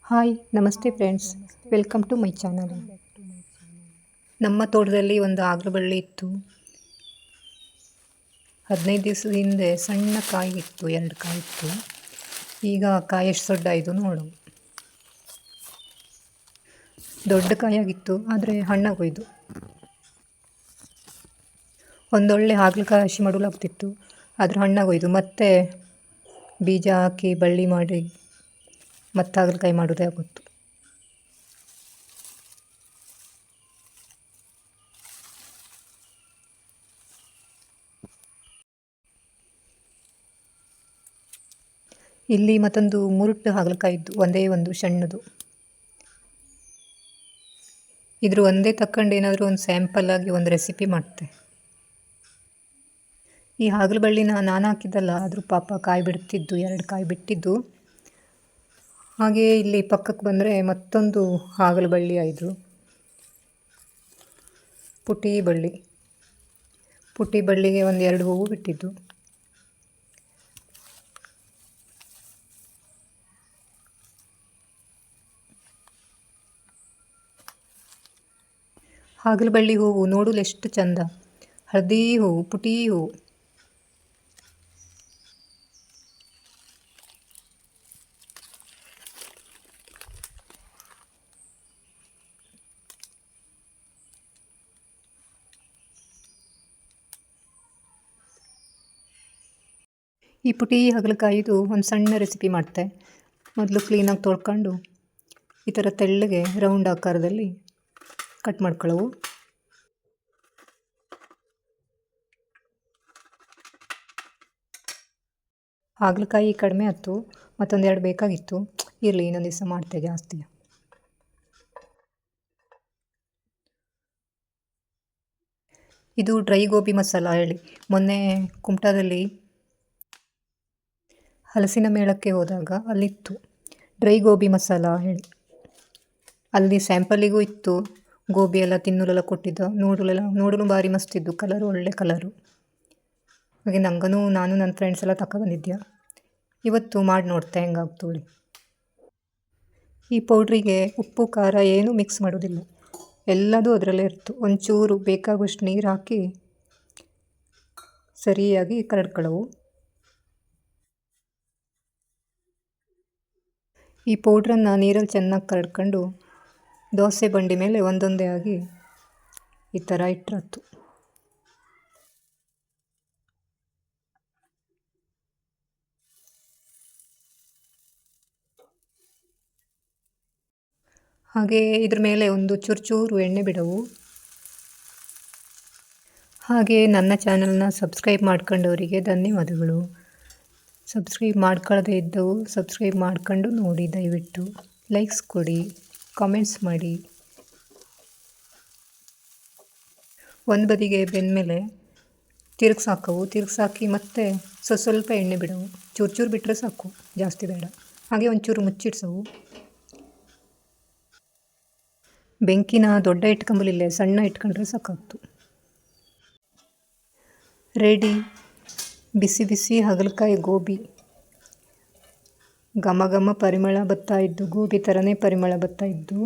Hi ನಮಸ್ತೆ friends, welcome to my channel. ನಮ್ಮ ತೋಟದಲ್ಲಿ ಒಂದು ಆಗ್ಲಬಳ್ಳಿ ಇತ್ತು. 15 ದಿವಸದ ಹಿಂದೆ ಸಣ್ಣ ಕಾಯಿ ಇತ್ತು, 2 ಕಾಯಿ ಇತ್ತು. ಈಗ ಕಾಯಿ ಎಷ್ಟು ದೊಡ್ಡ ಆಯಿತು ನೋಡು. ದೊಡ್ಡ ಕಾಯಾಗಿತ್ತು, ಆದರೆ ಹಣ್ಣಾಗೋಯ್ತು. ಒಂದೊಳ್ಳೆ ಹಾಗಲಕಾಯಿ ಹಸಿ ಮಡುಲಾಗ್ತಿತ್ತು, ಆದರೆ ಹಣ್ಣಾಗೋಯ್ತು. ಮತ್ತೆ ಬೀಜ ಹಾಕಿ ಬಳ್ಳಿ ಮಾಡಿ ಮತ್ತೆ ಹಾಗಲಕಾಯಿ ಮಾಡೋದೇ ಆಗುತ್ತು. ಇಲ್ಲಿ ಮತ್ತೊಂದು ಮುರುಟು ಹಾಗಲಕಾಯಿ ಇದ್ದು, ಒಂದೇ ಒಂದು ಸಣ್ಣದು. ಇದ್ರ ಒಂದೇ ತಕ್ಕಂಡು ಏನಾದರೂ ಒಂದು ಸ್ಯಾಂಪಲ್ ಆಗಿ ಒಂದು ರೆಸಿಪಿ ಮಾಡ್ತೆ. ಈ ಹಾಗಲಬಳ್ಳಿನ ನಾನು ಹಾಕಿದ್ದಲ್ಲ, ಆದರೂ ಪಾಪ ಕಾಯಿ ಬಿಡ್ತಿದ್ದು, 2 ಕಾಯಿ ಬಿಟ್ಟಿದ್ದು. ಹಾಗೆಯೇ ಇಲ್ಲಿ ಪಕ್ಕಕ್ಕೆ ಬಂದರೆ ಮತ್ತೊಂದು ಹಾಗಲಬಳ್ಳಿ ಆಯಿತು. ಪುಟಿ ಬಳ್ಳಿಗೆ ಒಂದು 2 ಹೂವು ಬಿಟ್ಟಿದ್ದು. ಹಾಗಲಬಳ್ಳಿ ಹೂವು ನೋಡಲು ಎಷ್ಟು ಚಂದ, ಹಳದಿ ಹೂವು, ಪುಟಿ ಹೂವು. ಈ ಪುಟಿ ಹಾಗಲಕಾಯಿದು ಒಂದು ಸಣ್ಣ ರೆಸಿಪಿ ಮಾಡ್ತೆ. ಮೊದಲು ಕ್ಲೀನಾಗಿ ತೊಳ್ಕೊಂಡು ಈ ಥರ ತೆಳ್ಳಗೆ ರೌಂಡ್ ಆಕಾರದಲ್ಲಿ ಕಟ್ ಮಾಡ್ಕೊಳ್ಳವು. ಹಾಗಲಕಾಯಿ ಕಡಿಮೆ ಆಯ್ತು, ಮತ್ತೊಂದು 2 ಬೇಕಾಗಿತ್ತು. ಇರಲಿ, ಇನ್ನೊಂದು ದಿವಸ ಮಾಡ್ತೆ ಜಾಸ್ತಿ. ಇದು ಡ್ರೈ ಗೋಬಿ ಮಸಾಲ ಹೇಳಿ, ಮೊನ್ನೆ ಕುಮಟಾದಲ್ಲಿ ಹಲಸಿನ ಮೇಳಕ್ಕೆ ಹೋದಾಗ ಅಲ್ಲಿತ್ತು ಡ್ರೈ ಗೋಬಿ ಮಸಾಲ ಹೇಳಿ. ಅಲ್ಲಿ ಸ್ಯಾಂಪಲಿಗೂ ಇತ್ತು, ಗೋಬಿ ಎಲ್ಲ ತಿನ್ನಲೆಲ್ಲ ಕೊಟ್ಟಿದ್ದ. ನೋಡಲು ಭಾರಿ ಮಸ್ತಿದ್ದು, ಕಲರು ಒಳ್ಳೆ ಕಲರು. ಹಾಗೆ ನಾನು ನನ್ನ ಫ್ರೆಂಡ್ಸ್ ಎಲ್ಲ ತಗೊಬಂದಿದ್ದೆ. ಇವತ್ತು ಮಾಡಿ ನೋಡ್ತೆ ಹೆಂಗಾಗ್ತೇಳಿ. ಈ ಪೌಡ್ರಿಗೆ ಉಪ್ಪು ಖಾರ ಏನೂ ಮಿಕ್ಸ್ ಮಾಡೋದಿಲ್ಲ, ಎಲ್ಲದೂ ಅದರಲ್ಲೇ ಇರ್ತು. ಒಂಚೂರು ಬೇಕಾಗುವಷ್ಟು ನೀರು ಹಾಕಿ ಸರಿಯಾಗಿ ಕರಡ್ಕೊಳ್ಳವು. ಈ ಪೌಡ್ರನ್ನು ನೀರಲ್ಲಿ ಚೆನ್ನಾಗಿ ಕರಡ್ಕೊಂಡು ದೋಸೆ ಬಂಡಿ ಮೇಲೆ ಒಂದೊಂದೇ ಆಗಿ ಈ ಥರ ಇಟ್ಟರತ್ತು. ಹಾಗೆ ಇದ್ರ ಮೇಲೆ ಒಂದು ಚೂರು ಎಣ್ಣೆ ಬಿಡವು. ಹಾಗೆ ನನ್ನ ಚಾನಲ್ನ ಸಬ್ಸ್ಕ್ರೈಬ್ ಮಾಡ್ಕೊಂಡವರಿಗೆ ಧನ್ಯವಾದಗಳು. ಸಬ್ಸ್ಕ್ರೈಬ್ ಮಾಡ್ಕೊಳ್ಳದೇ ಇದ್ದವು ಸಬ್ಸ್ಕ್ರೈಬ್ ಮಾಡ್ಕೊಂಡು ನೋಡಿ, ದಯವಿಟ್ಟು ಲೈಕ್ಸ್ ಕೊಡಿ, ಕಾಮೆಂಟ್ಸ್ ಮಾಡಿ. ಒಂದು ಬದಿಗೆ ಬೆಂದಮೇಲೆ ತಿರುಗಿಸಾಕಿ ಮತ್ತೆ ಸ್ವಲ್ಪ ಎಣ್ಣೆ ಬಿಡವು. ಚೂರು ಬಿಟ್ಟರೆ ಸಾಕು, ಜಾಸ್ತಿ ಬೇಡ. ಹಾಗೆ ಒಂಚೂರು ಮುಚ್ಚಿಡ್ಸವು. ಬೆಂಕಿನ ದೊಡ್ಡ ಇಟ್ಕೊಂಬಲಿಲ್ಲ, ಸಣ್ಣ ಇಟ್ಕೊಂಡ್ರೆ ಸಾಕಾಗ್ತು. ರೆಡಿ ಬಿಸಿ ಹಾಗಲಕಾಯಿ ಗೋಬಿ. ಘಮ ಪರಿಮಳ ಬರ್ತಾ ಇದ್ದು, ಗೋಬಿ ಥರನೇ ಪರಿಮಳ ಬರ್ತಾ ಇದ್ದು.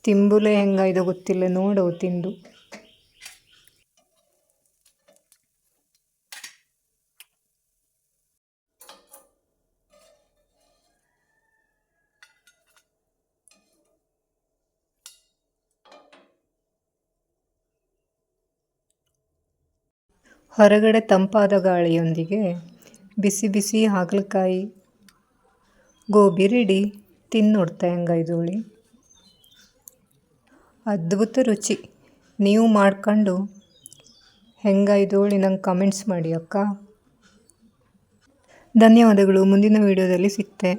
ತಿಂಬುಲೆ ಹೆಂಗಾಯ್ದೋ ಗೊತ್ತಿಲ್ಲ, ನೋಡವು ತಿಂದು. ಹೊರಗಡೆ ತಂಪಾದ ಗಾಳಿಯೊಂದಿಗೆ ಬಿಸಿ ಹಾಗಲಕಾಯಿ ಗೋಬಿ ರೆಡಿ. ತಿಂದು ನೋಡ್ತಾ ಹೆಂಗಾಯ್ದೋಳಿ. ಅದ್ಭುತ ರುಚಿ. ನೀವು ಮಾಡ್ಕೊಂಡು ಹೆಂಗಾಯ್ದೋಳಿ ನಂಗೆ ಕಮೆಂಟ್ಸ್ ಮಾಡಿ ಅಕ್ಕ. ಧನ್ಯವಾದಗಳು. ಮುಂದಿನ ವಿಡಿಯೋದಲ್ಲಿ ಸಿಗ್ತೆ.